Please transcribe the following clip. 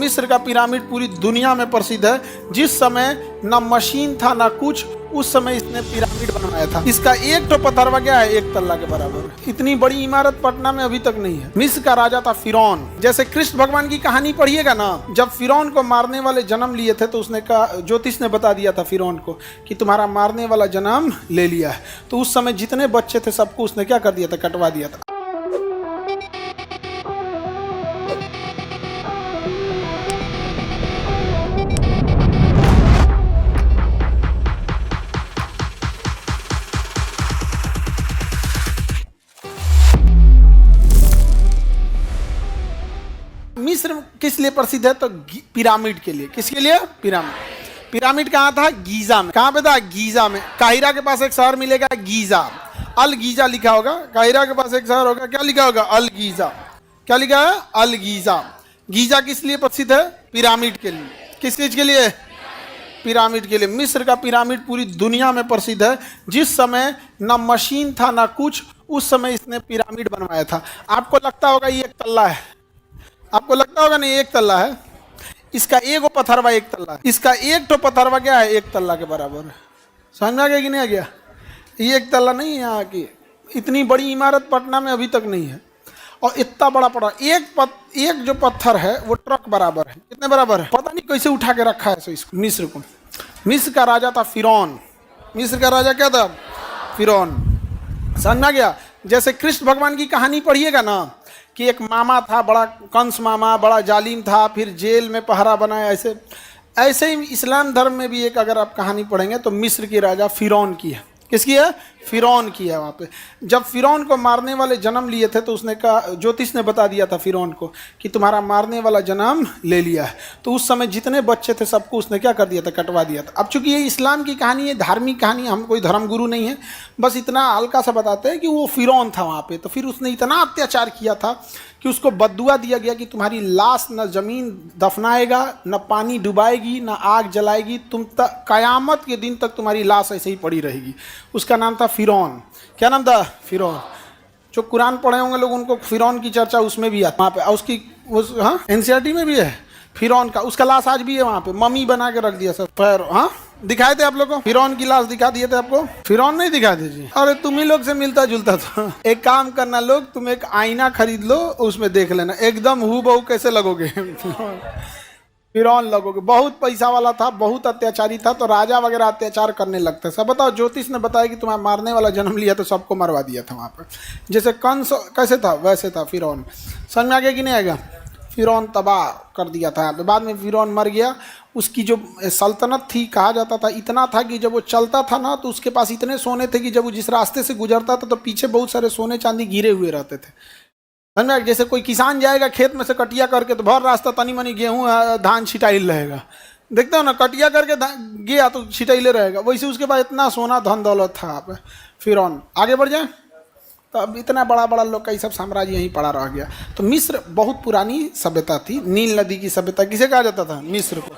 मिस्र का पिरामिड पूरी दुनिया में प्रसिद्ध है। जिस समय न मशीन था न कुछ, उस समय इसने पिरामिड बनवाया था। इसका एक तो पत्थरवा क्या है, 1 तल्ला के बराबर। इतनी बड़ी इमारत पटना में अभी तक नहीं है। मिस्र का राजा था फिरौन। जैसे कृष्ण भगवान की कहानी पढ़िएगा ना, जब फिरौन को मारने वाले जन्म लिए थे तो उसने कहा, ज्योतिष ने बता दिया था फिरौन को कि तुम्हारा मारने वाला जन्म ले लिया है। तो उस समय जितने बच्चे थे सबको उसने क्या कर दिया था, कटवा दिया था। मिस्र किस लिए प्रसिद्ध है, तो पिरामिड के लिए। किसके लिए? पिरामिड। पिरामिड कहाँ था? गीजा में। कहाँ पे था? गीजा में। काहिरा के पास एक शहर मिलेगा गीजा, अल गीजा लिखा होगा। काहिरा के पास एक शहर होगा, क्या लिखा होगा? अल गीजा। क्या लिखा है? अल गीजा। गीजा किस लिए प्रसिद्ध है? पिरामिड के लिए। किस चीज के लिए? पिरामिड के लिए। मिस्र का पिरामिड पूरी दुनिया में प्रसिद्ध है। जिस समय न मशीन था न कुछ, उस समय इसने पिरामिड बनवाया था। आपको लगता होगा ये 1 तल्ला है, आपको लगता होगा नहीं 1 तल्ला है। इसका एगो पत्थरवा 1 तल्ला है। इसका एक तो पत्थरवा क्या है, 1 तल्ला के बराबर है। समझ में आ गया कि नहीं आ गया? ये 1 तल्ला नहीं है यहाँ की। इतनी बड़ी इमारत पटना में अभी तक नहीं है। और इतना बड़ा पड़ा एक जो पत्थर है वो ट्रक बराबर है। कितने बराबर है? पता नहीं कैसे उठा के रखा है इसको, मिस्र को। मिस्र का राजा था फिरौन। मिस्र का राजा क्या था? फिरौन। समझ में आ गया? जैसे कृष्ण भगवान की कहानी पढ़िएगा ना, कि एक मामा था, बड़ा कंस मामा, बड़ा जालिम था, फिर जेल में पहरा बनाया। ऐसे ही इस्लाम धर्म में भी एक अगर आप कहानी पढ़ेंगे तो मिस्र की राजा फिरौन की है। किसकी है? फिरौन की है। वहाँ पे जब फिरौन को मारने वाले जन्म लिए थे तो उसने कहा, ज्योतिष ने बता दिया था फिरौन को कि तुम्हारा मारने वाला जन्म ले लिया है। तो उस समय जितने बच्चे थे सबको उसने क्या कर दिया था, कटवा दिया था। अब चूंकि ये इस्लाम की कहानी है, धार्मिक कहानी, हम कोई धर्मगुरु नहीं है, बस इतना हल्का सा बताते हैं कि वो फिरौन था वहाँ पे। तो फिर उसने इतना अत्याचार किया था कि उसको बद्दुआ दिया गया कि तुम्हारी लाश न जमीन दफनाएगा, न पानी डुबाएगी, न आग जलाएगी, तुम तक कयामत के दिन तक तुम्हारी लाश ऐसे ही पड़ी रहेगी। उसका नाम था फिरौन। क्या नाम था? फिरौन। जो कुरान पढ़े होंगे लोग, उनको फिरौन की चर्चा उसमें भी आती है। वहाँ पे उसकी हाँ एनसीईआरटी में भी है फिरौन का। उसका लाश आज भी है वहाँ पे, मम्मी बना के रख दिया सर। पैर हाँ दिखाए थे आप लोग को, फिरौन की लाश दिखा दिए थे आपको। फिरौन नहीं दिखा दीजिए, अरे तुम ही लोग से मिलता जुलता था। एक काम करना लोग, तुम एक आईना खरीद लो, उसमें देख लेना एकदम हूबहू कैसे लगोगे। फिरौन लगोगे। बहुत पैसा वाला था, बहुत अत्याचारी था, तो राजा वगैरह अत्याचार करने लगते। सब बताओ, ज्योतिष ने बताया कि तुम्हारा मारने वाला जन्म लिया तो सबको मरवा दिया था वहाँ पर। जैसे कंस कैसे था वैसे था फिरौन। समझ में आ गया कि नहीं आएगा? फिरौन तबाह कर दिया था। बाद में फिरौन मर गया। उसकी जो सल्तनत थी, कहा जाता था, इतना था कि जब वो चलता था ना तो उसके पास इतने सोने थे कि जब वो जिस रास्ते से गुजरता था तो पीछे बहुत सारे सोने चांदी गिरे हुए रहते थे। समझ में? जैसे कोई किसान जाएगा खेत में से कटिया करके तो भर रास्ता तनी मनी गेहूँ धान छिटाइल रहेगा, देखते हो ना, कटिया करके गया तो छिटाइले रहेगा। वैसे उसके पास इतना सोना धन दौलत था। आप फिरौन आगे बढ़ जाए तो अब इतना बड़ा बड़ा लोग का ये सब साम्राज्य यहीं पड़ा रह गया। तो मिस्र बहुत पुरानी सभ्यता थी। नील नदी की सभ्यता किसे कहा जाता था? मिस्र को।